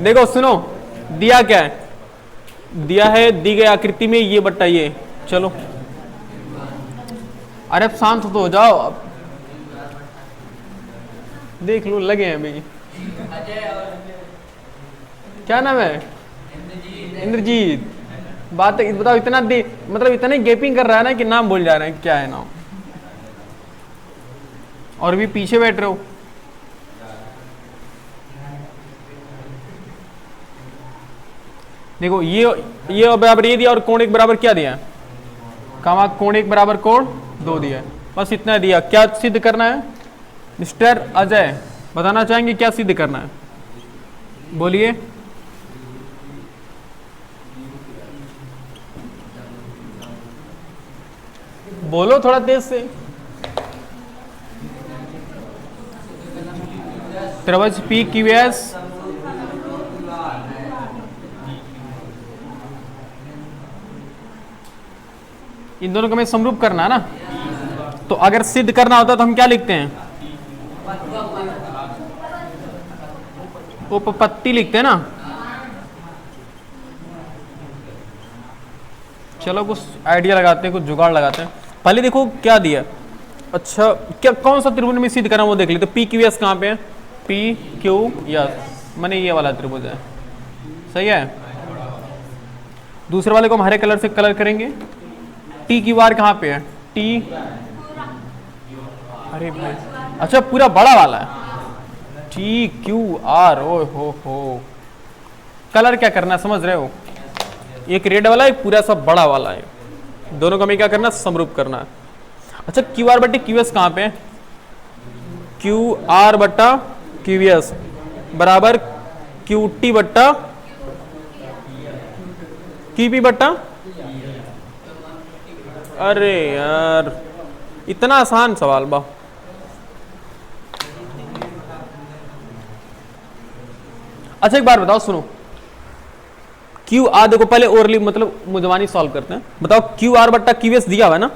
देखो सुनो, दिया क्या है, दिया है दी गई आकृति में ये बट्टा ये। चलो अरे अब शांत तो हो जाओ, अब देख लो लगे हैं अभी। क्या नाम है? इंद्रजीत। बात बताओ, इतना दे मतलब इतना गैपिंग कर रहा है ना कि नाम भूल जा रहे हैं, क्या है नाम, और भी पीछे बैठ रहे हो। देखो ये बराबर ये दिया और कोण एक बराबर क्या दिया, कामा कोण एक बराबर कोण 2 दिया है, बस इतना दिया। क्या सिद्ध करना है मिस्टर अजय, बताना चाहेंगे क्या सिद्ध करना है, बोलिए। बोलो थोड़ा तेज से। त्रिभुज पी क्यू एस इन दोनों को हमें समरूप करना है ना, तो अगर सिद्ध करना होता तो हम क्या लिखते हैं, उपपत्ति लिखते हैं ना। चलो कुछ आइडिया लगाते हैं, कुछ जुगाड़ लगाते हैं। पहले देखो क्या दिया, अच्छा क्या कौन सा त्रिभुज में सिद्ध करना वो देख लेते। पी क्यू एस कहाँ पे है, पी क्यू एस माने ये वाला त्रिभुज है, सही है। दूसरे वाले को हम हरे कलर से कलर करेंगे। टी क्यू आर कहाँ पे है, टी, अरे भाई अच्छा पूरा बड़ा वाला है, टी क्यू आर, ओ हो कलर क्या करना है समझ रहे हो, एक रेड वाला एक पूरा सब बड़ा वाला है, दोनों को हमें क्या करना है समरूप करना है। अच्छा क्यू आर बट्टे क्यू एस कहाँ पे है, क्यू आर बट्टा क्यू एस बराबर क्यू टी बट्टा क्यू पी बट्टा, अरे यार इतना आसान सवाल बा। अच्छा एक बार बताओ सुनो, क्यू आर देखो पहले ओरली मतलब मुजवानी सॉल्व करते हैं। बताओ क्यू आर बट्टा क्यू एस दिया हुआ है ना,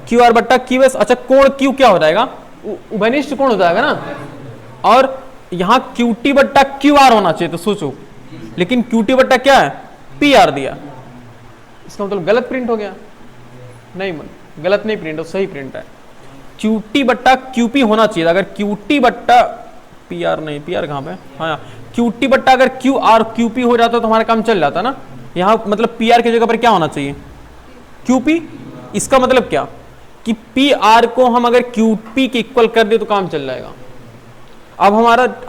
क्यू आर बट्टा क्यू एस, अच्छा कोण क्यू क्या हो जाएगा, उभयनिष्ठ कोण हो जाएगा ना, और यहां क्यू टी बट्टा क्यू आर होना चाहिए, तो सोचो लेकिन क्यू टी बट्टा क्या है पी आर दिया, इसका मतलब गलत प्रिंट हो गया। नहीं गलत नहीं प्रिंट हो, सही प्रिंट है, क्यू टी बट्टा क्यू पी होना चाहिए। अगर क्यू टी बट्टा पी आर नहीं, पी आर कहां पे, हाँ क्यू टी बट्टा अगर क्यू आर क्यू पी हो जाता तो हमारा काम चल जाता ना। यहां मतलब पी आर की जगह पर क्या होना चाहिए क्यू पी, इसका मतलब क्या कि पी आर को हम अगर क्यू पी के इक्वल कर दे तो काम चल जाएगा। अब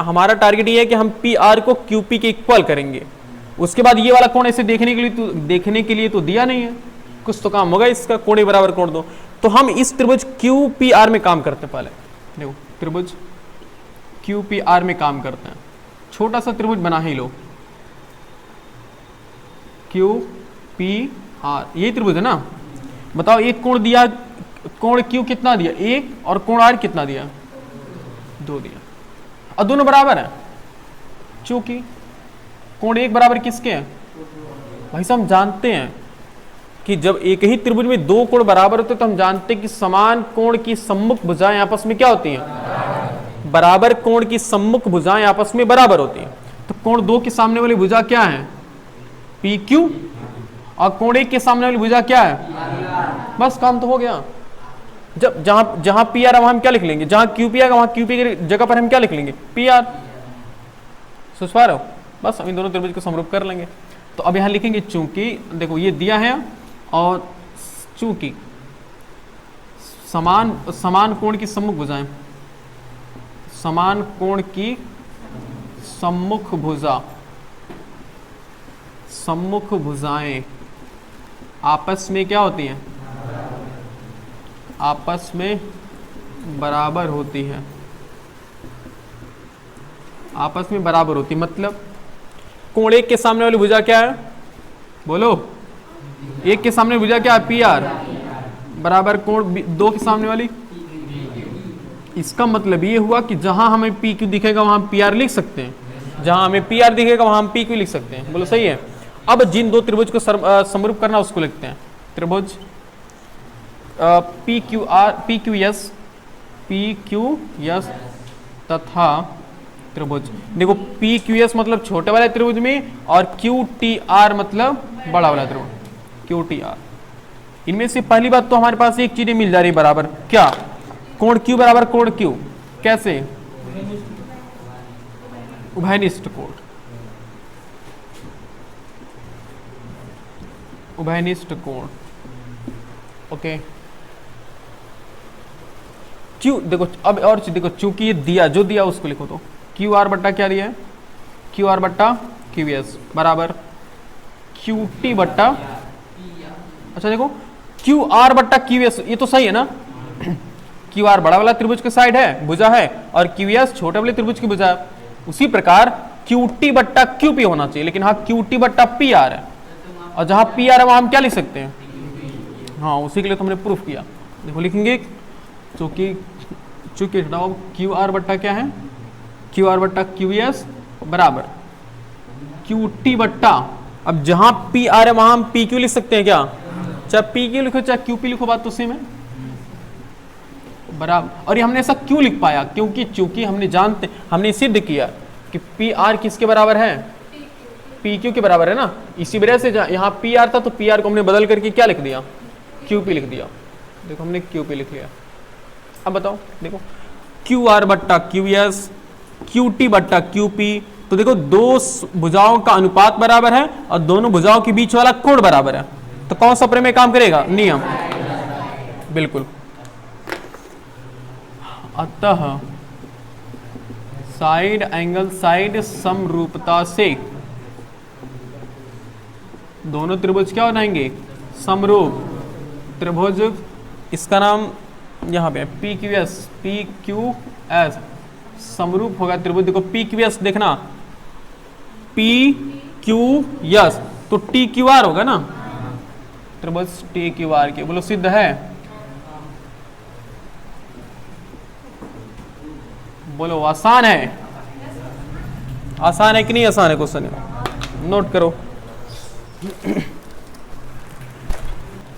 हमारा टारगेट ये है कि हम पी आर को क्यू पी के इक्वल करेंगे। उसके बाद ये वाला कोण ऐसे देखने के लिए तो दिया नहीं है, कुछ तो काम होगा इसका, कोण बराबर कोण दो। तो हम इस त्रिभुज क्यू पी आर में काम करते हैं। पहले देखो त्रिभुज क्यू पी आर में काम करते हैं, छोटा सा त्रिभुज बना ही लो, क्यू पी आर यही त्रिभुज है ना। बताओ एक कोण दिया, कोण क्यू कितना दिया 1 और कोण आर कितना दिया 2 दिया, और दोनों बराबर है, चूंकि कोण 1 बराबर किसके हैं भाई साहब, हम जानते हैं कि जब एक ही त्रिभुज में 2 कोण बराबर होते तो हम जानते हैं कि समान कोण की सम्मुख भुजाएं आपस में क्या होती हैं, बराबर कोण की सम्मुख भुजाएं आपस में बराबर होती हैं। तो कोण 2 के सामने वाली भुजा क्या है पी क्यू, और कोण 1 के सामने वाली भुजा क्या है, बस काम तो हो गया। जब जहां पी आर है वहां हम क्या लिख लेंगे, जहां क्यू पी आएगा वहां क्यू पी की जगह पर हम क्या लिख लेंगे पी आर, सोच पा रहे हो, बस हम इन दोनों त्रिभुज को समरूप कर लेंगे। तो अब यहां लिखेंगे चूंकि, देखो ये दिया है और चूंकि समान कोण की सम्मुख भुजाएं, समान कोण की सम्मुख भुजाएं आपस में क्या होती हैं, आपस में बराबर होती है, आपस में बराबर होती, मतलब कोण 1 के सामने वाली भुजा क्या है, बोलो 1 के सामने भुजा क्या है पी आर, बराबर कोण 2 के सामने वाली। इसका मतलब ये हुआ कि जहां हमें पी क्यू दिखेगा वहां पी आर लिख सकते हैं, जहां हमें पी आर दिखेगा वहां हम पी क्यू लिख सकते हैं, बोलो सही है। अब जिन 2 त्रिभुज को समरूप करना उसको लिखते हैं, त्रिभुज पी क्यू एस तथा त्रिभुज। देखो पी क्यू एस मतलब छोटे वाले त्रिभुज में, और क्यू टी आर मतलब बड़ा वाला त्रिभुज, क्यू टी आर। इनमें से पहली बात तो हमारे पास एक चीज मिल जा रही बराबर, क्या? कोण क्यू बराबर कोण क्यू। कैसे? उभयनिष्ठ कोण, उभयनिष्ठ कोण। ओके, क्यू देखो अब और चीज देखो, चूंकि ये दिया जो दिया उसको लिखो, तो क्यू आर बट्टा क्या दिया है, क्यू आर बट्टा क्यू एस बराबर क्यू टी बट्टा, अच्छा देखो क्यू आर बट्टा क्यू एस, ये तो सही है ना। क्यू आर बड़ा वाला त्रिभुज के साइड है, भुजा है, और क्यू एस छोटे वाले त्रिभुज की भुजा है। उसी प्रकार क्यू टी बट्टा क्यू पी होना चाहिए, लेकिन हाँ क्यू टी बट्टा पी आर है, और जहां पी आर है वहां हम क्या लिख सकते हैं, हाँ उसी के लिए तो हमने प्रूफ किया। देखो लिखेंगे चूंकि चूंकि हटाओ क्यू आर बट्टा क्या है, क्यू आर बट्टा क्यू एस बराबर क्यू टी बट्टा, अब जहां पी आर है वहां हम पी क्यू लिख सकते हैं क्या, चाहे पी क्यू लिखो चाहे क्यू पी लिखो, बात तो सेम है बराबर। और ये हमने ऐसा क्यों लिख पाया, क्योंकि चूंकि हमने सिद्ध किया कि पी आर किसके बराबर है, पी क्यू के बराबर है ना। इसी वजह से यहाँ पी आर था तो पी आर को हमने बदल करके क्या लिख दिया, क्यू पी लिख दिया। देखो हमने क्यू पी लिख लिया। अब बताओ देखो क्यू आर बट्टा क्यू एस, क्यू टी बट्टा क्यू पी, तो देखो दो भुजाओं का अनुपात बराबर है और दोनों भुजाओं के बीच वाला कोण बराबर है, तो कौन सा प्रमेय काम करेगा, नियम, बिल्कुल। अतः साइड एंगल साइड समरूपता से दोनों त्रिभुज क्या बनाएंगे, समरूप त्रिभुज। इसका नाम यहाँ पे P Q S, P Q S समरूप होगा त्रिभुज। देखो पी क्यू एस देखना, पी क्यू एस तो टी क्यू आर होगा ना, त्रिभुज टी क्यू आर के, बोलो सिद्ध है, बोलो आसान है, आसान है कि नहीं आसान है क्वेश्चन, नोट करो।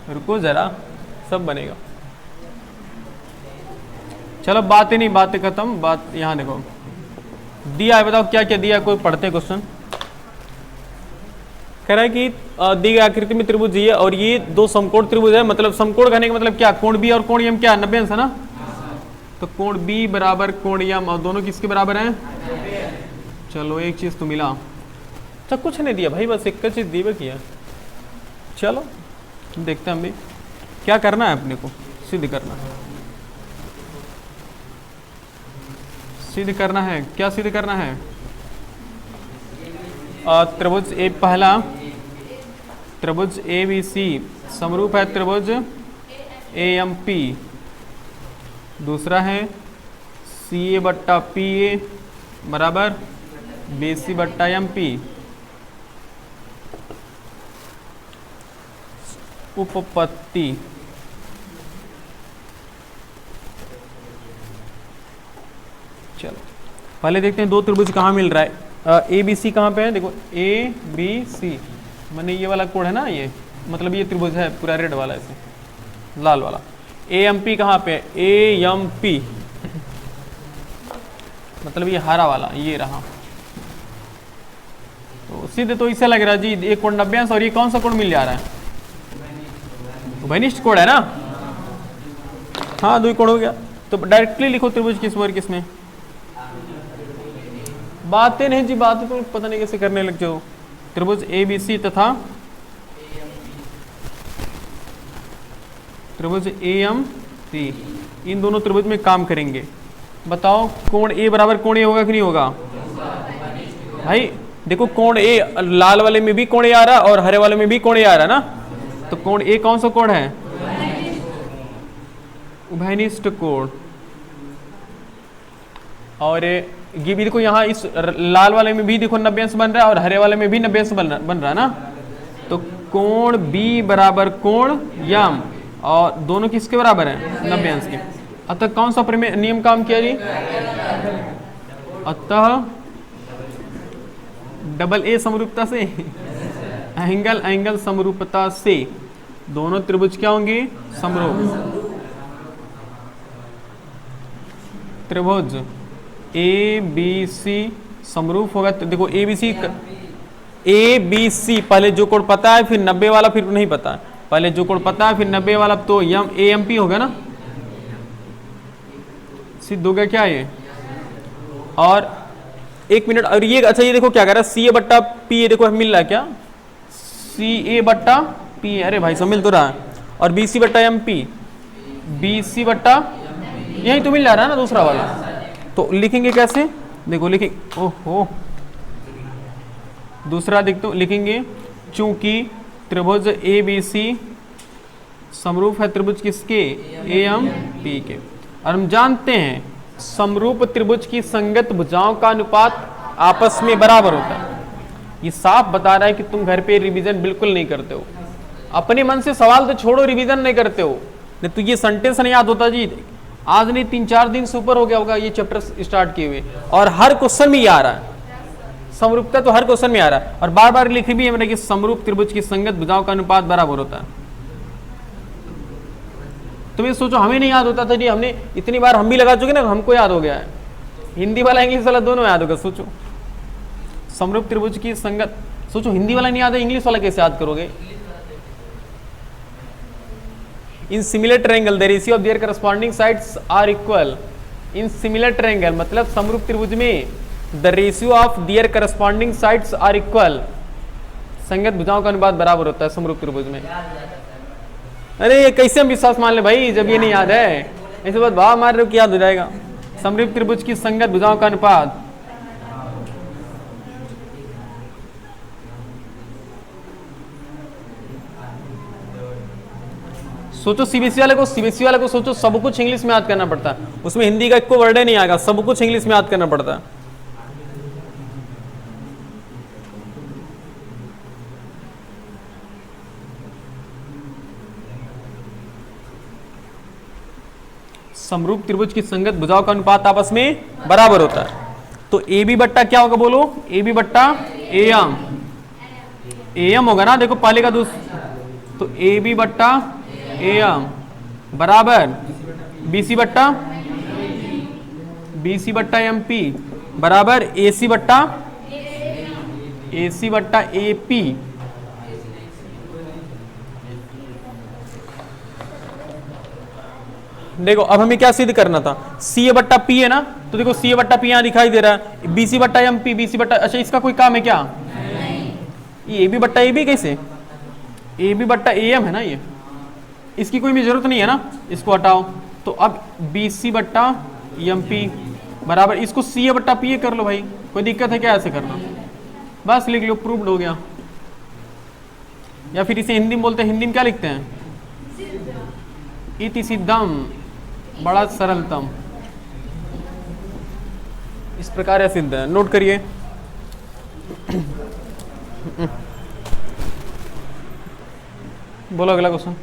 रुको जरा, सब बनेगा। चलो बातें नहीं, बातें खत्म, बात यहां देखो दिया है, बताओ क्या क्या दिया, कोई पढ़ते क्वेश्चन। कह रहा है कि दी गई आकृति में त्रिभुज ये और ये दो समकोण त्रिभुज है, मतलब समकोण कहने का मतलब क्या, कोण बी और कोण एम क्या 90 अंश है ना, तो कोण बी बराबर कोण एम, और दोनों किसके बराबर हैं, चलो एक चीज तो मिला। अच्छा कुछ नहीं दिया भाई, बस एक चीज दी किया, चलो देखते हैं हम भी क्या करना है, अपने को सिद्ध करना है, सिद्ध करना है, क्या सिद्ध करना है, त्रिभुज ए, पहला त्रिभुज ए बी सी समरूप है त्रिभुज ए एम पी, दूसरा है सी ए बट्टा पी ए बराबर बी सी बट्टा एम पी। उपपत्ति, चलो पहले देखते हैं दो त्रिभुज कहाँ मिल रहा है, ए बी सी कहाँ पे है, देखो ए बी सी मैंने ये वाला कोड है ना, ये मतलब ये त्रिभुज है पूरा रेड वाला, ऐसे लाल वाला। ए एम पी कहाँ पे, ए एम पी मतलब ये हरा वाला, ये रहा। तो सीधे तो इससे लग रहा है जी एक कोण 90 अंश, और ये कौन सा कोण मिल जा रहा है, उभयनिष्ठ कोण है ना, हाँ दो कोण हो गया। तो डायरेक्टली लिखो त्रिभुज किस और किस में, बातें नहीं जी, बातें तो पता नहीं कैसे करने लग जाओ। त्रिभुज ए बी सी तथा त्रिभुज ए एम सी, इन दोनों त्रिभुज में काम करेंगे। बताओ कोण ए बराबर कोण ए होगा कि नहीं होगा, भाई देखो कोण ए लाल वाले में भी कोण ए आ रहा और हरे वाले में भी कोण ए आ रहा ना, तो कोण ए कौन सा कोण है, उभयनिष्ठ कोण। और ये भी देखो यहाँ इस लाल वाले में भी देखो 90 अंश बन रहा है और हरे वाले में भी 90 अंश बन रहा है ना, तो कोण बी बराबर कोण यम, और दोनों किसके बराबर हैं, 90 अंश के। अतः कौन सा प्रमेय नियम काम किया जी, अतः डबल ए समरूपता से एंगल समरूपता से दोनों त्रिभुज क्या होंगे, समरूप त्रिभुज ए बी सी समरूप होगा तो देखो ए बी सी पहले जो कोड पता है फिर 90 वाला फिर नहीं पता है, पहले जो कोड पता है फिर 90 वाला, तो यम ए एम पी होगा ना, सिद्ध हो गया क्या ये। और एक मिनट, और ये अच्छा ये देखो क्या कह रहा है, सी ए बट्टा पी, ये देखो मिल रहा है क्या, सी ए बट्टा पी, अरे भाई सब मिल तो रहा है, और बी सी बट्टा एम पी, बी सी बट्टा यही तो मिल रहा है ना दूसरा वाला, तो लिखेंगे कैसे, देखो लिखेंगे, ओहो दूसरा लिखेंगे, चूंकि त्रिभुज ए बी सी समरूप है त्रिभुज किसके, ए एम पी के, और हम जानते हैं समरूप त्रिभुज की संगत भुजाओं का अनुपात आपस में बराबर होता है। ये साफ बता रहा है कि तुम घर पे रिवीजन बिल्कुल नहीं करते हो, अपने मन से सवाल तो छोड़ो, रिवीजन नहीं करते हो, नहीं तो ये सेंटेंस नहीं याद होता जी, आज नहीं 3-4 दिन से ऊपर हो गया होगा ये चैप्टर स्टार्ट किए हुए, और हर क्वेश्चन में ये आ रहा है, समरूपता तो हर क्वेश्चन में आ रहा है, और बार बार लिखी भी है मैंने कि समरूप त्रिभुज की संगत भुजाओं का अनुपात बराबर होता है। तुम ये सोचो हमें नहीं याद होता था जी, हमने इतनी बार हम भी लगा चुके ना, हमको याद हो गया है, हिंदी वाला इंग्लिश वाला दोनों याद होगा। सोचो समरूप त्रिभुज की संगत, सोचो हिंदी वाला नहीं याद है, इंग्लिश वाला कैसे याद करोगे। In similar triangle the ratio of their corresponding sides are equal, in similar triangle मतलब समरूप त्रिभुज में the ratio of their corresponding sides are equal, संगत भुजाओं का अनुपात बराबर होता है समरूप त्रिभुज में। अरे ये कैसे हम विश्वास मान ले भाई जब ये नहीं याद है, ऐसे बात भाव मार रहे हो कि याद हो जाएगा। समरूप त्रिभुज की संगत भुजाओं का अनुपात, सोचो सीबीएसई वाले को सोचो, सब कुछ इंग्लिश में याद करना पड़ता है, उसमें हिंदी का कोई वर्ड नहीं आएगा, सब कुछ इंग्लिश में याद करना पड़ता है। समरूप त्रिभुज की संगत भुजाओं का अनुपात आपस में बराबर होता है, तो ए बी बट्टा क्या होगा बोलो, ए बी बट्टा ए एम होगा ना, देखो पहले का दूसरा, तो ए बी बट्टा ए एम बराबर बी सी बट्टा एम पी बराबर ए सी बट्टा ए पी। देखो अब हमें क्या सिद्ध करना था, सी ए बट्टा पी है ना, तो देखो सी ए बट्टा पी यहां दिखाई दे रहा है, बी सी बट्टा एम पी, बी सी बट्टा, अच्छा इसका कोई काम है क्या, ये ए बी बट्टा ए बी, कैसे ए बी बट्टा ए एम है ना, ये इसकी कोई भी जरूरत नहीं है ना, इसको हटाओ, तो अब बी सी बट्टा एम पी बराबर, इसको सी ए बट्टा पी ए कर लो भाई, कोई दिक्कत है क्या ऐसे करना, बस लिख लो, प्रूव्ड हो गया। या फिर इसे हिंदी में बोलते हैं, हिंदी में क्या लिखते हैं, इति सिद्धम, बड़ा सरलतम, इस प्रकार सिद्ध है, नोट करिए। बोलो अगला क्वेश्चन,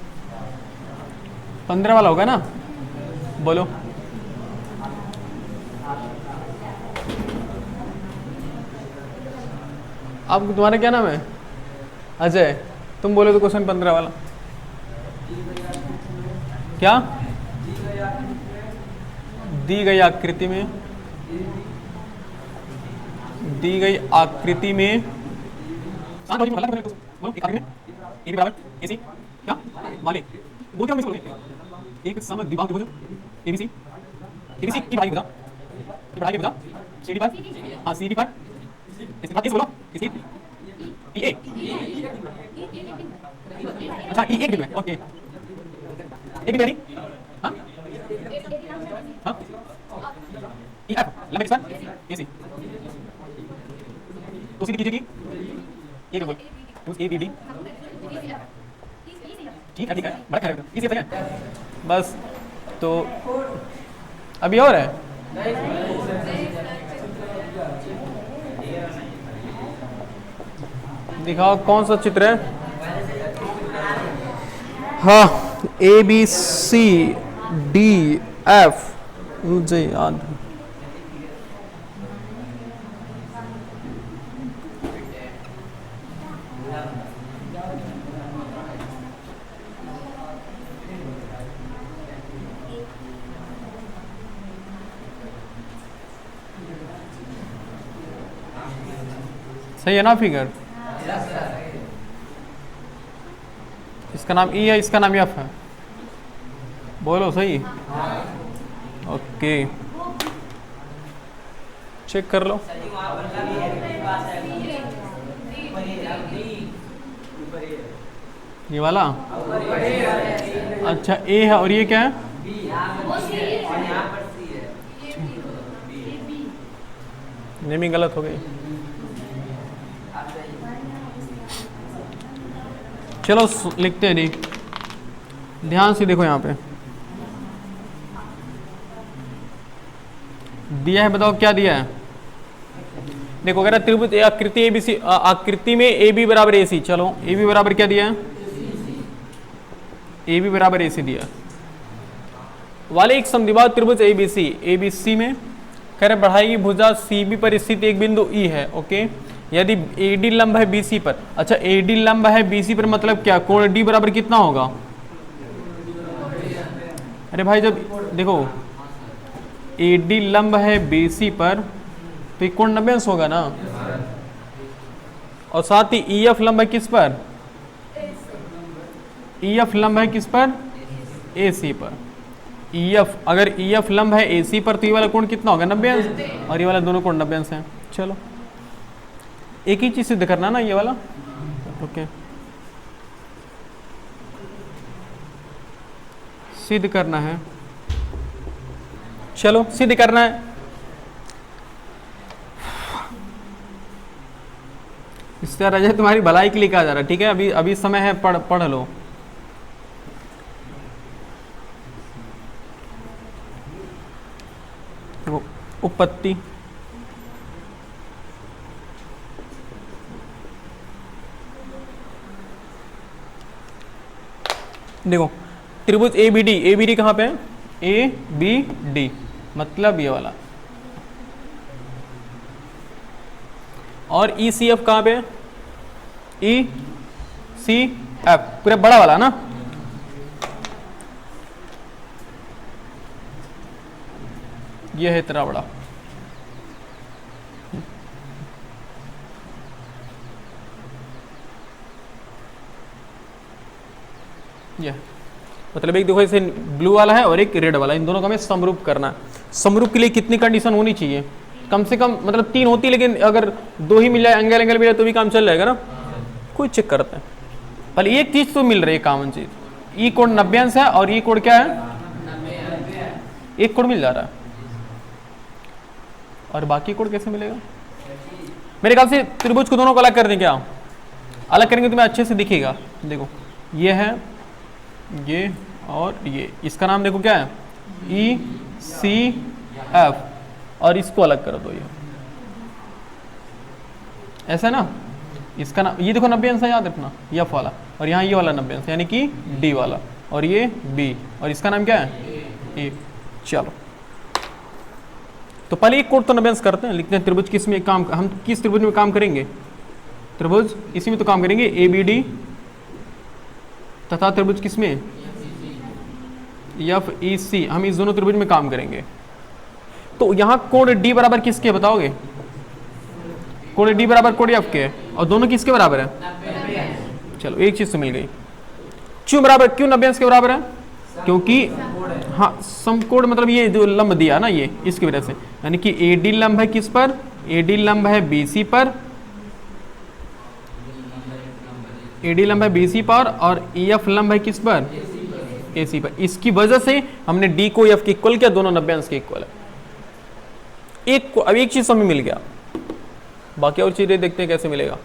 15 वाला होगा ना, बोलो। आप तुम्हारा क्या नाम है, अजय, तुम बोलो तो क्वेश्चन 15 वाला क्या, दी गई आकृति में क्या मालिक बोल क्या मिसोगे, एक समद्विबाहु त्रिभुज एबीसी की पढ़ाई बता सीडी पर, हाँ सीडी पर इसके बाद इस बोलो इसकी ए, अच्छा ई एक में, ओके एक भी नहीं, हाँ हाँ ई एफ लंबे किस पर एसी, तो सीधी कीजिए की एक बोल तो ए बी डी, ठीक है बड़ा खराब इसी है बस। तो अभी और है, दिखाओ कौन सा चित्र है, हाँ A B C D F, मुझे याद है, सही है ना फिगर? इसका नाम ई है, इसका नाम एफ है, बोलो सही। ओके चेक कर लो। ये वाला अच्छा ए है और ये क्या है? नेमिंग गलत हो गई। चलो लिखते हैं नहीं, ध्यान से देखो यहाँ पे दिया है, बताओ क्या दिया है। देखो अगर त्रिभुज आकृति एबीसी, आकृति में ए बी बराबर ए सी, चलो ए बी बराबर क्या दिया है? ए बी बराबर ए सी दिया वाले एक समद्विबाहु त्रिभुज एबीसी, एबीसी में कह रहे बढ़ाई की भुजा सी बी पर स्थित एक बिंदु ई है। ओके, यदि एडी लंब है बीसी पर, अच्छा एडी लंब है बीसी पर मतलब क्या? कोण डी बराबर कितना होगा? अरे भाई जब देखो एडी लंब है बीसी पर तो ये कोण 90 अंश होगा ना, और साथ ही ई एफ लंब है किस पर? ई एफ लंब है किस पर? ए सी पर। ई एफ, अगर ई एफ लंब है ए सी पर तो ये वाला कोण कितना होगा? 90 अंश, और ये वाला दोनों कोण 90 अंश है। चलो एक ही चीज सिद्ध करना ना, ये वाला। ओके सिद्ध करना है, चलो सिद्ध करना है। इस तरह रजत तुम्हारी भलाई के लिए कहा जा रहा है, ठीक है? अभी अभी समय है, पढ़ लो। देखो उपपत्ति, देखो त्रिभुज A B D, A B D कहाँ पे है? ए बी डी मतलब ये वाला, और ई सी एफ कहाँ पे? ई सी एफ पूरा बड़ा वाला ना, ये है इतना बड़ा। ये मतलब एक देखो इसे ब्लू वाला है और एक रेड वाला, इन दोनों का हमें समरूप करना है। समरूप के लिए कितनी कंडीशन होनी चाहिए? कम से कम मतलब 3 होती, लेकिन अगर 2 ही मिल जाए, एंगल मिल जाए तो भी काम चल जाएगा ना। कोई चेक करते हैं पहले, एक चीज तो मिल रही है कॉमन चीज, ई कोण 90 अंश है और ई कोण क्या है? एक कोण मिल जा रहा है, और बाकी कोण कैसे मिलेगा? मेरे ख्याल से त्रिभुज को दोनों को अलग कर दें क्या? अलग करेंगे तो तुम्हें अच्छे से दिखेगा। देखो ये है ये और ये, इसका नाम देखो क्या है? ई सी एफ, और इसको अलग कर दो, ये ऐसा ना। इसका नाम ये देखो 90 अंश है, याद रखना, एफ वाला, और यहाँ ये वाला 90 अंश यानी कि डी वाला, और ये बी, और इसका नाम क्या है? ए। चलो तो पहले एक कोण तो 90 अंश करते हैं, लिखते हैं त्रिभुज किस में काम, हम किस त्रिभुज में काम करेंगे? त्रिभुज इसी में तो काम करेंगे, ए बी डी, तथा त्रिभुज किस में? एफ ई सी, हम इस दोनों त्रिभुज में काम करेंगे। तो यहाँ कोण डी बराबर किसके बताओगे? कोण डी बराबर कोण एफ के, और दोनों किसके बराबर है? चलो एक चीज तो मिल गई। क्यों बराबर, क्यों 90 अंश के बराबर है? क्योंकि हाँ समकोण मतलब ये जो लंब दिया ना, ये इसकी वजह से, यानी कि ए डी लंब है किस पर? ए डी लंब है बी सी पर, ए डी लंब है बी सी पर, और ई एफ लंब है किस पर? ए सी पर। इसकी वजह से हमने डी को एफ के इक्वल किया, दोनों 90 अंश के इक्वल है। अब एक चीज हमें मिल गया, बाकी और चीजें देखते हैं कैसे मिलेगा।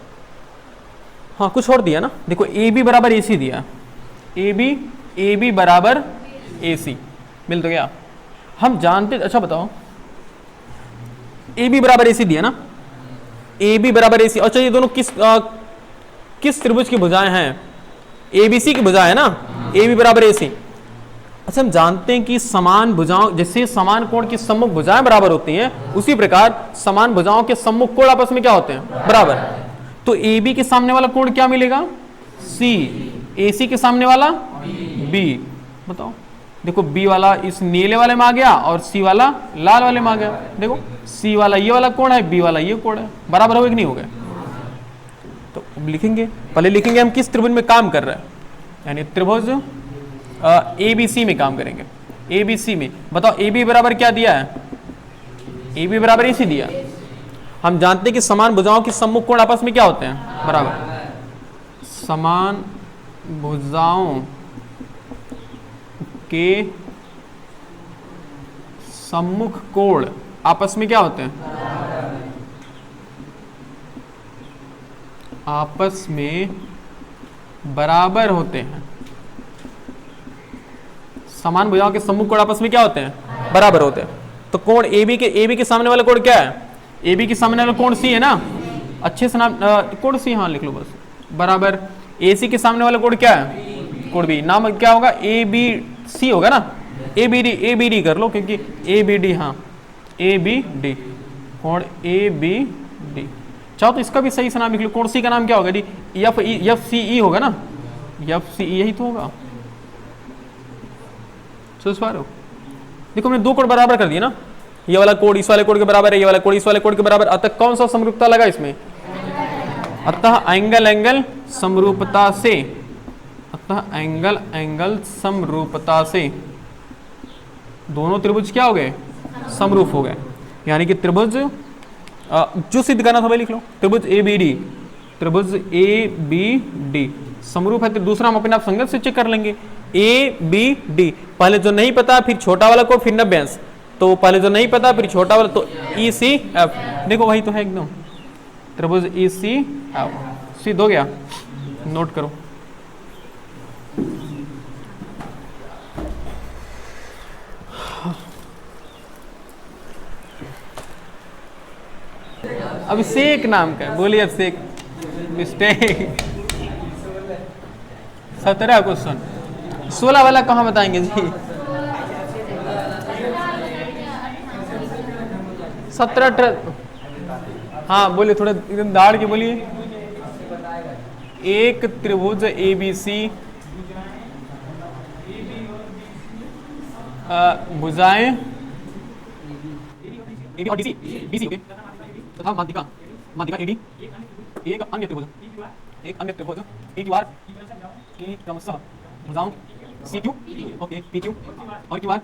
हाँ कुछ और दिया ना, देखो ए बी बराबर ए सी दिया, ए बी बराबर ए सी मिल तो गया। हम जानते, अच्छा बताओ ए बी बराबर ए सी दिया ना, ए बी बराबर ए सी, अच्छा ये दोनों किस त्रिभुज की भुजाएं हैं? एबीसी की भुजा है ना, ए बी बराबर ए सी। अच्छा हम जानते हैं कि समान भुजाओं, जैसे समान कोण की सम्मुख भुजाएं बराबर होती हैं, उसी प्रकार समान भुजाओं के सम्मुख कोण आपस में क्या होते हैं? बराबर। तो ए बी के सामने वाला कोण क्या मिलेगा? सी। ए सी के सामने वाला बी। बताओ, देखो बी वाला इस नीले वाले में आ गया और सी वाला लाल वाले में आ गया। देखो सी वाला ये वाला कोण है, बी वाला ये कोण है, बराबर हो कि नहीं हो गए? लिखेंगे, पहले लिखेंगे हम किस त्रिभुज में काम कर रहा है, यानी त्रिभुज ABC में काम करेंगे। ABC में बताओ AB बराबर क्या दिया है, AB बराबर AC दिया। हम जानते हैं कि समान भुजाओं के सम्मुख कोण आपस में क्या होते हैं, बराबर। समान भुजाओं के सम्मुख कोण आपस में क्या होते हैं, आपस में बराबर होते हैं। समान भुजाओं के सम्मुख कोण आपस में क्या होते हैं, बराबर होते हैं। तो कोण AB के सामने वाला कोण क्या है, AB के सामने वाला कोण C है ना, अच्छे से नाम कोण C, हाँ लिख लो बस, बराबर। AC के सामने वाला कोण क्या है, कोण B, नाम क्या होगा, ABC होगा ना, ABD कर लो, क्योंकि ABD, हाँ ABD, कोण ABD। चाहो तो इसका भी सही से नाम लिख लो, कोण C का नाम क्या होगा डी, FCE होगा ना, FCE यही तो होगा। समझ पा रहे हो, देखो हमने दो कोण बराबर कर दिए ना, ये वाला कोण इस वाले कोण के बराबर है, ये वाला कोण इस वाले कोण के बराबर, अतः कौन सा समरूपता लगा इसमें, अतः एंगल समरूपता से, अतः एंगल समरूपता से दोनों त्रिभुज क्या हो गए, समरूप हो गए। यानी कि त्रिभुज जो सिद्ध करना था भाई लिख लो, त्रिभुज ABD समरूप है। तो दूसरा हम अपने आप संगत से चेक कर लेंगे, ABD, पहले जो नहीं पता फिर छोटा वाला कोण फिर 90 अंश, तो पहले जो नहीं पता फिर छोटा वाला, तो ECF, देखो वही तो है एकदम, त्रिभुज ECF सिद्ध हो गया। नोट करो, अभिषेक नाम का, बोलिए अभिषेक, मिस्टेक। 17 क्वेश्चन, 16 वाला कहाँ बताएंगे जी, 17, हाँ बोलिए थोड़ा एकदम दाड़ के बोलिए। एक त्रिभुज ABC भुजाएं AB और BC ओके, तथा माध्यिका AD एक अन्य त्रिभुज PQR की क्रमशः भुजाओं CQ ओके PQ और QR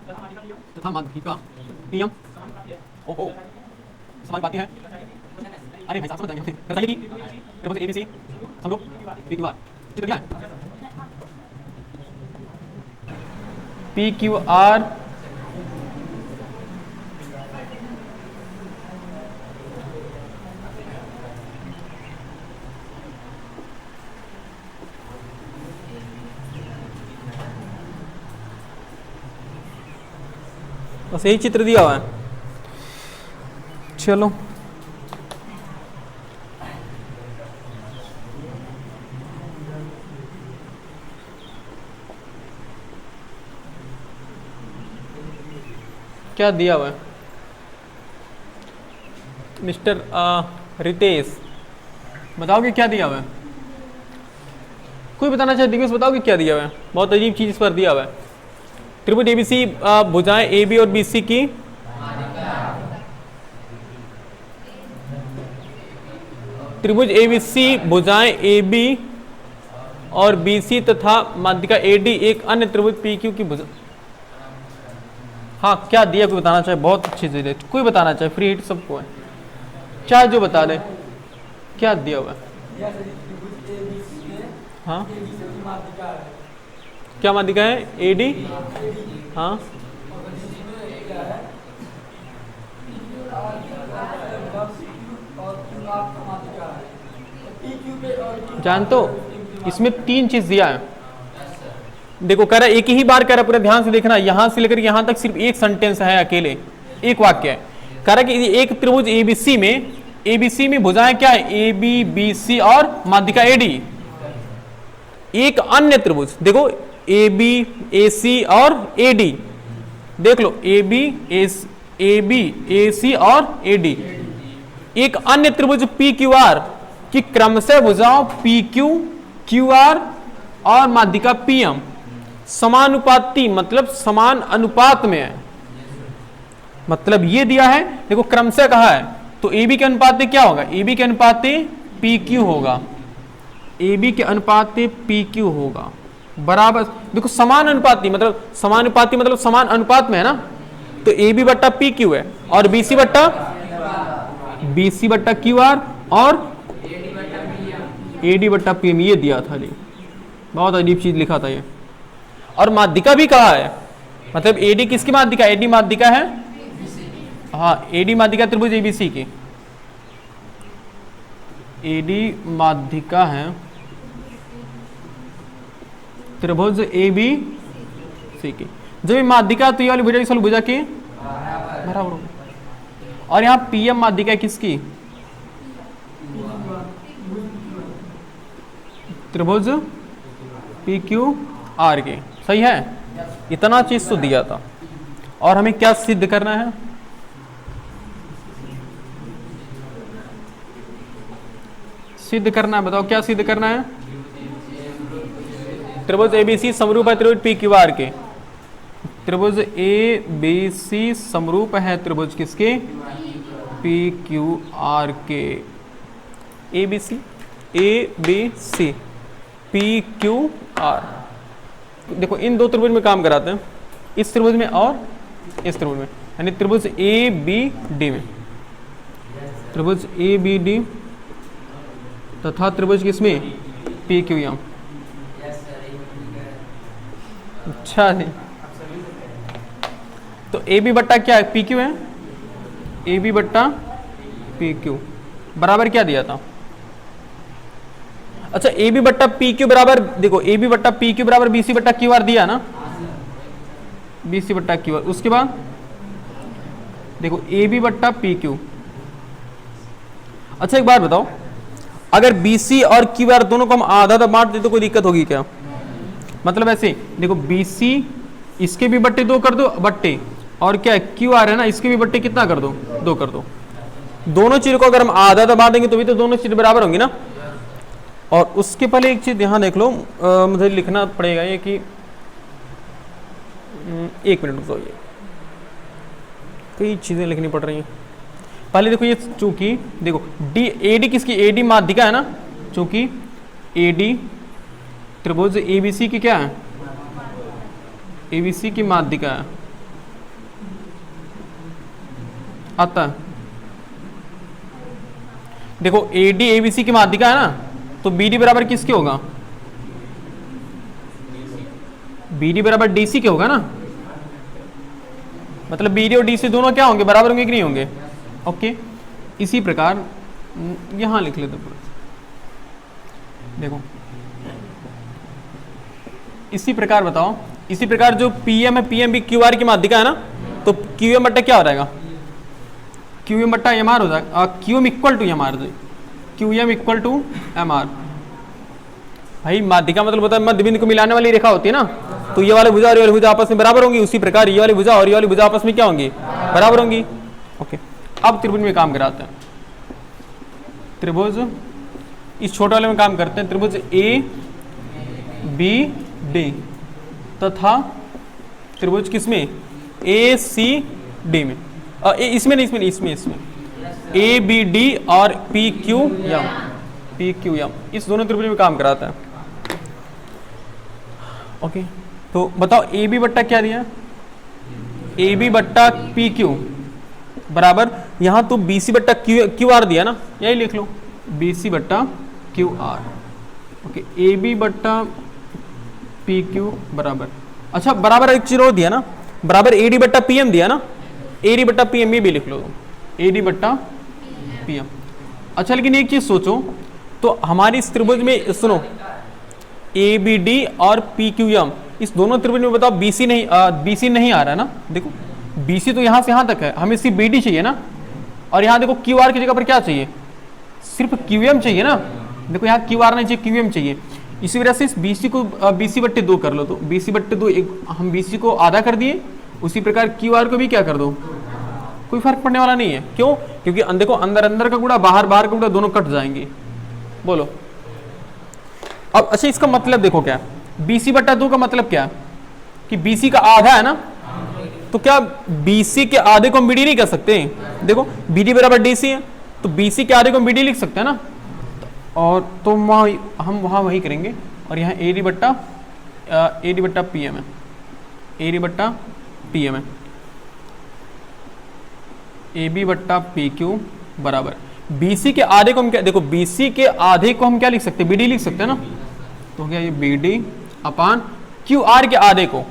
तथा माध्यिका PM ओहो समान बातें हैं। अरे भाई साहब समझ जाएंगे, बताइए कि त्रिभुज ABC समरूप PQR चित्र क्या है, PQR बस यही चित्र दिया हुआ है। चलो क्या दिया हुआ है मिस्टर रितेश, बताओगे क्या दिया हुआ है, कोई बताना चाहे दिग्गज बताओगे क्या दिया हुआ है, बहुत अजीब चीज इस पर दिया हुआ है। त्रिभुज ABC भुजाएं AB और BC की त्रिभुज ABC भुजाएं AB और BC तथा माध्यिका AD एक अन्य त्रिभुज PQ की भुजा, हाँ क्या दिया कोई बताना चाहे, बहुत अच्छी चीज है, कोई बताना चाहे, फ्री हिट सबको है, चाहे जो बता दे क्या दिया हुआ है। हाँ क्या माध्यिका है AD, हाँ जानते हो इसमें 3 चीज दिया है, देखो कह रहा है एक ही बार कह रहा है, पूरा ध्यान से देखना, यहां से लेकर यहां तक सिर्फ एक सेंटेंस है, अकेले एक वाक्य है। कह रहा है कि एक त्रिभुज ABC में भुजाएं क्या है AB BC और माध्यिका AD, एक अन्य त्रिभुज देखो AB AC और AD, देख लो AB AC और AD, एक अन्य त्रिभुज PQR की क्रमशः भुजाओं PQ QR और माध्यिका PM समानुपाती, मतलब समान अनुपात में है, मतलब ये दिया है, देखो क्रमशः कहा है, तो AB के अनुपात क्या होगा, AB के अनुपात PQ होगा, AB के अनुपाती PQ होगा बराबर, देखो समान अनुपाती मतलब समान अनुपात में है ना, तो AB बट्टा PQ है और BC बट्टा QR और AD बट्टा PM ये दिया था। बहुत अजीब चीज लिखा था ये। और माध्यिका भी कहा है, मतलब AD किसकी माध्यिका, AD माध्यिका है, हाँ AD माध्यिका त्रिभुज ABC की, AD माध्यिका है त्रिभुज ABC की। जब ये माध्यिका तो ये वाली भुजा इस वाली भुजा की बराबर होगी। और यहाँ PM माध्यिका है किसकी, त्रिभुज PQR के। सही है, इतना चीज तो दिया था। और हमें क्या सिद्ध करना है, सिद्ध करना है, बताओ क्या सिद्ध करना है। त्रिभुज ABC समरूप है त्रिभुज PQR के, त्रिभुज ABC समरूप है त्रिभुज किसके, PQR के। ABC PQR, देखो इन दो त्रिभुज में काम कराते हैं, इस त्रिभुज में और इस त्रिभुज में, यानी त्रिभुज ABD में, त्रिभुज ABD तथा त्रिभुज किसमें, PQM। अच्छा जी, तो AB बट्टा क्या है, PQ है, AB बट्टा PQ बराबर क्या दिया था। अच्छा AB बट्टा PQ बराबर, देखो AB बट्टा PQ बराबर BC बट्टा QR दिया ना, BC बट्टा QR। उसके बाद देखो AB बट्टा PQ। अच्छा एक बात बताओ, अगर BC और QR दोनों को हम आधा आधा बांट दे तो कोई दिक्कत होगी क्या, मतलब ऐसे देखो BC इसके भी बट्टे दो कर दो बट्टे, और क्या QR है ना इसके भी बट्टे कितना कर दो, दो कर दो। दोनों चीज को अगर हम आधा आधा बांट देंगे तो भी तो दोनों चीज बराबर होंगी ना। और उसके पहले एक चीज यहाँ देख लो, मुझे लिखना पड़ेगा ये कि एक मिनट तो ये कई चीजें लिखनी पड़ रही हैं। पहले देखो ये चूंकि देखो AD किसकी, AD माध्यिका है ना, चूंकि AD त्रिभुज ABC की क्या है, ABC की माध्यिका है, अतः देखो AD ABC की माध्यिका है ना, तो BD बराबर किसके होगा, BD बराबर DC के होगा ना, मतलब BD और DC दोनों क्या होंगे, बराबर होंगे कि नहीं होंगे। ओके, इसी प्रकार यहां लिख लेते देखो, इसी प्रकार बताओ, इसी प्रकार जो PM है PM भी QR की माध्यिका है ना, तो QM बट्टा क्या हो जाएगा, QM बट्टा MR हो जाएगा, QM equal to MR, QM equal to MR। भाई माध्यिका मतलब होता है मध्य बिंदु को मिलाने वाली रेखा होती है ना, तो ये वाली भुजा और ये वाली भुजा आपस में बराबर होंगी, उसी प्रकार ये वाली भुजा और ये वाली भुजा आपस में क्या होंगी, बराबर होंगी। ओके, अब त्रिभुज में काम कराते हैं, त्रिभुज इस छोटे वाले में काम करते हैं, त्रिभुज ABD तथा त्रिभुज किसमें, ACD में, इसमें नहीं, इसमें ABD और PQM, इस दोनों त्रिभुज में काम कराता है। ओके, तो बताओ AB बट्टा क्या दिया, AB बट्टा PQ बराबर, यहां तो BC बट्टा QR दिया ना, यही लिख लो BC बट्टा QR। ओके, AB बट्टा PQ बराबर, अच्छा बराबर एक चीज और दिया ना, बराबर AD बट्टा PM दिया ना, AD बट्टा PM ये भी लिख लो, AD बट्टा PM। अच्छा लेकिन एक चीज सोचो, तो हमारी इस त्रिभुज में सुनो ABD और PQM, इस दोनों त्रिभुज में बताओ BC नहीं आ रहा है ना, देखो BC तो यहां से यहां तक है, हमें सिर्फ BD चाहिए ना, और यहां देखो QR की जगह पर क्या चाहिए, सिर्फ QM चाहिए ना, देखो यहाँ QR नहीं चाहिए, QM चाहिए। इसी वजह से इस BC को BC बट्टे 2 कर लो, तो BC बट्टे 2 हम BC को आधा कर दिए, उसी प्रकार QR को भी क्या कर दो, कोई फर्क पड़ने वाला नहीं है। क्यों, क्योंकि देखो अंदर अंदर का गुणा बाहर बाहर का गुणा दोनों कट जाएंगे। बोलो अब, अच्छा इसका मतलब देखो क्या, BC बट्टा 2 का मतलब क्या, कि BC का आधा है ना, तो क्या BC के आधे को हम BD नहीं कर सकते, देखो BD बराबर DC है, तो BC के आधे को हम BD लिख सकते हैं ना, और तो हम वहाँ वही करेंगे, और यहाँ ए डी बट्टा पी एम है, ए डी बट्टा पी एम है, ए बी बट्टा पी क्यू बराबर बी सी के आधे को हम क्या, देखो बी सी के आधे को हम क्या लिख सकते हैं, बी डी लिख सकते हैं ना, तो क्या ये B D upon Q R के आधे को,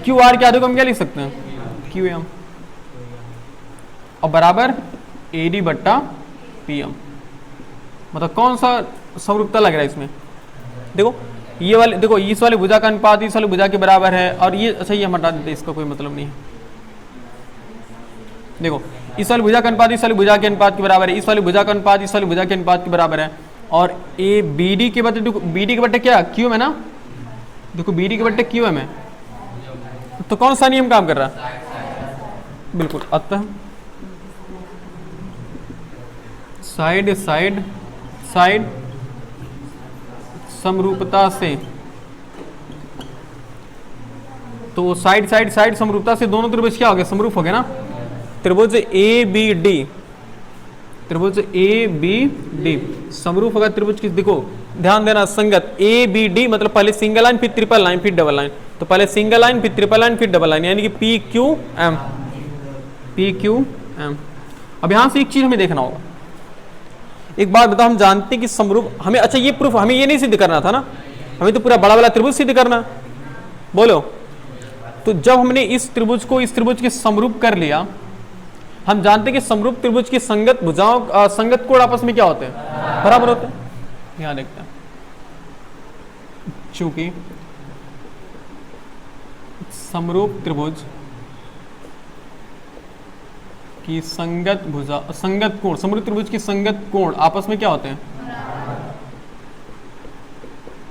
क्यू आर के आधे को हम क्या लिख सकते हैं, क्यू एम, और बराबर ए डी बट्टा पी एम। मतलब कौन सा समरूपता लग रहा है इसमें, देखो ये वाले, देखो इस वाले भुजा का अनुपात इस वाले भुजा के बराबर है, और ये अच्छा ये हम हटा देते, इसका कोई मतलब नहीं है। देखो इस वाले भुजा का अनुपात इस वाले भुजा के अनुपात के बराबर है, इस वाले भुजा का अनुपात इस वाले भुजा के अनुपात के बराबर है, और ए बी डी के बट्टे, देखो बी डी के बट्टे क्या क्यू है ना, देखो बी डी के बट्टे क्यू एम है, तो कौन सा नियम काम कर रहा है, बिल्कुल। अतः साइड साइड साइड समरूपता से, तो साइड साइड साइड समरूपता से दोनों त्रिभुज क्या हो गया, समरूप हो गया ना। त्रिभुज ए बी डी, त्रिभुज ए बी डी समरूप होगा त्रिभुज की, देखो ध्यान देना संगत, ए बी डी मतलब पहले सिंगल लाइन फिर ट्रिपल लाइन फिर डबल लाइन, तो पहले सिंगल लाइन फिर ट्रिपल लाइन फिर डबल लाइन, यानी कि P Q M, P Q M. अब यहां से एक चीज हमें देखना होगा, एक बात बताओ, हम जानते हैं कि समरूप हमें, अच्छा ये प्रूफ हमें ये नहीं सिद्ध करना था ना, हमें तो पूरा बड़ा वाला त्रिभुज सिद्ध करना, बोलो। तो जब हमने इस त्रिभुज को इस त्रिभुज के समरूप कर लिया, हम जानते हैं कि समरूप त्रिभुज की संगत भुजाओं, संगत कोण आपस में क्या होते हैं, बराबर होते हैं। यहां देखते हैं, चूंकि समरूप त्रिभुज की संगत भुजा, संगत कोण, समरूप त्रिभुज की संगत कोण आपस में क्या होते हैं,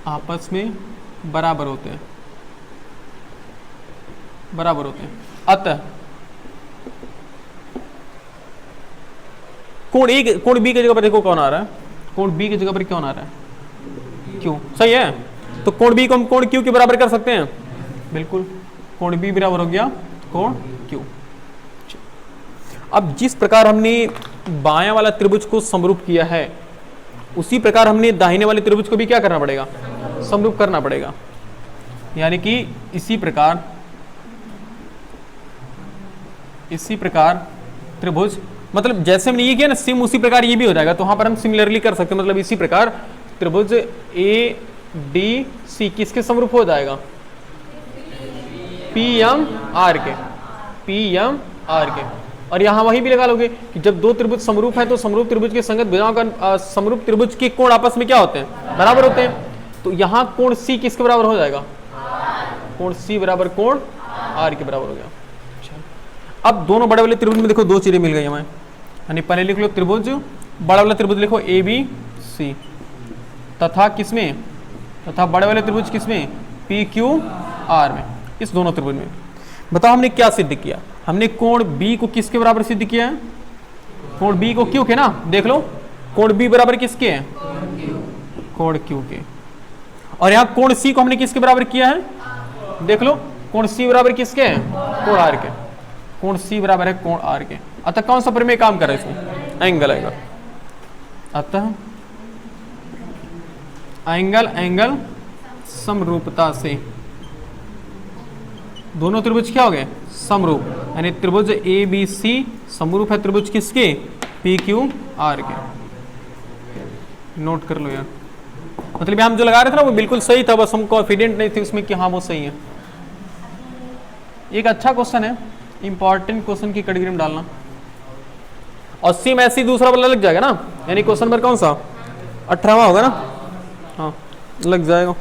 आपस में बराबर होते हैं, बराबर होते हैं। अतः कोण ए, कोण बी की जगह पर देखो कौन आ रहा है, कोण बी की जगह पर कौन आ रहा है, क्यू, सही है। तो कोण बी को हम कोण क्यू के बराबर कर सकते हैं, बिल्कुल, कोण बी बराबर हो गया कोण क्यू। अब जिस प्रकार हमने बायां वाला त्रिभुज को समरूप किया है, उसी प्रकार हमने दाहिने वाले त्रिभुज को भी क्या करना पड़ेगा, समरूप करना पड़ेगा। यानी कि इसी प्रकार त्रिभुज, मतलब जैसे हमने ये किया ना सेम उसी प्रकार ये भी हो जाएगा, तो वहां पर हम सिमिलरली कर सकते हैं, मतलब इसी प्रकार त्रिभुज ए डी सी किसके समरूप हो जाएगा, पी एम आर के, पी एम आर के। और यहां वही भी लगा लोगे कि जब दो त्रिभुज समरूप है तो समरूप त्रिभुज के संगत भुजाओं का, समरूप त्रिभुज के कोण आपस में क्या होते हैं, बराबर होते हैं। तो यहां कोण सी किसके बराबर हो जाएगा, कोण सी बराबर कोण आर के बराबर हो गया। अब दोनों बड़े वाले त्रिभुज में देखो दो चीजें मिल गई हमें, यानी पहले लिख लो त्रिभुज, बड़ा वाला त्रिभुज लिखो ए बी सी, तथा किसमें, तथा बड़े वाले त्रिभुज किसमें, पी क्यू आर में, इस दोनों त्रिभुज में। बताओ हमने क्या सिद्ध किया, हमने कोण बी को किसके बराबर सिद्ध किया है, कोण बी को क्यू के ना, देख लो कोण बी बराबर किसके है, कोण क्यू के। और यहाँ कोण सी को हमने किसके बराबर किया है, देख लो कोण सी बराबर किसके है, कोण आर के, कोण सी बराबर है कोण आर के। अतः कौन सा प्रमेय काम कर रहा है इसमें, एंगल आएगा। अतः एंगल एंगल समरूपता से दोनों त्रिभुज क्या हो गए, समरूप, यानी त्रिभुज ए बी सी समरूप है त्रिभुज किसके, पी क्यू आर के। नोट कर लो यार, मतलब हम जो लगा रहे थे ना वो बिल्कुल सही था, बस हम कॉन्फिडेंट नहीं थे उसमें कि हाँ वो सही है। एक अच्छा क्वेश्चन है, इंपॉर्टेंट क्वेश्चन की कैटेगरी में डालना, और सेम ऐसे ही दूसरा वाला लग जाएगा ना, यानी क्वेश्चन नंबर कौन सा 18वां होगा ना, हाँ लग जाएगा।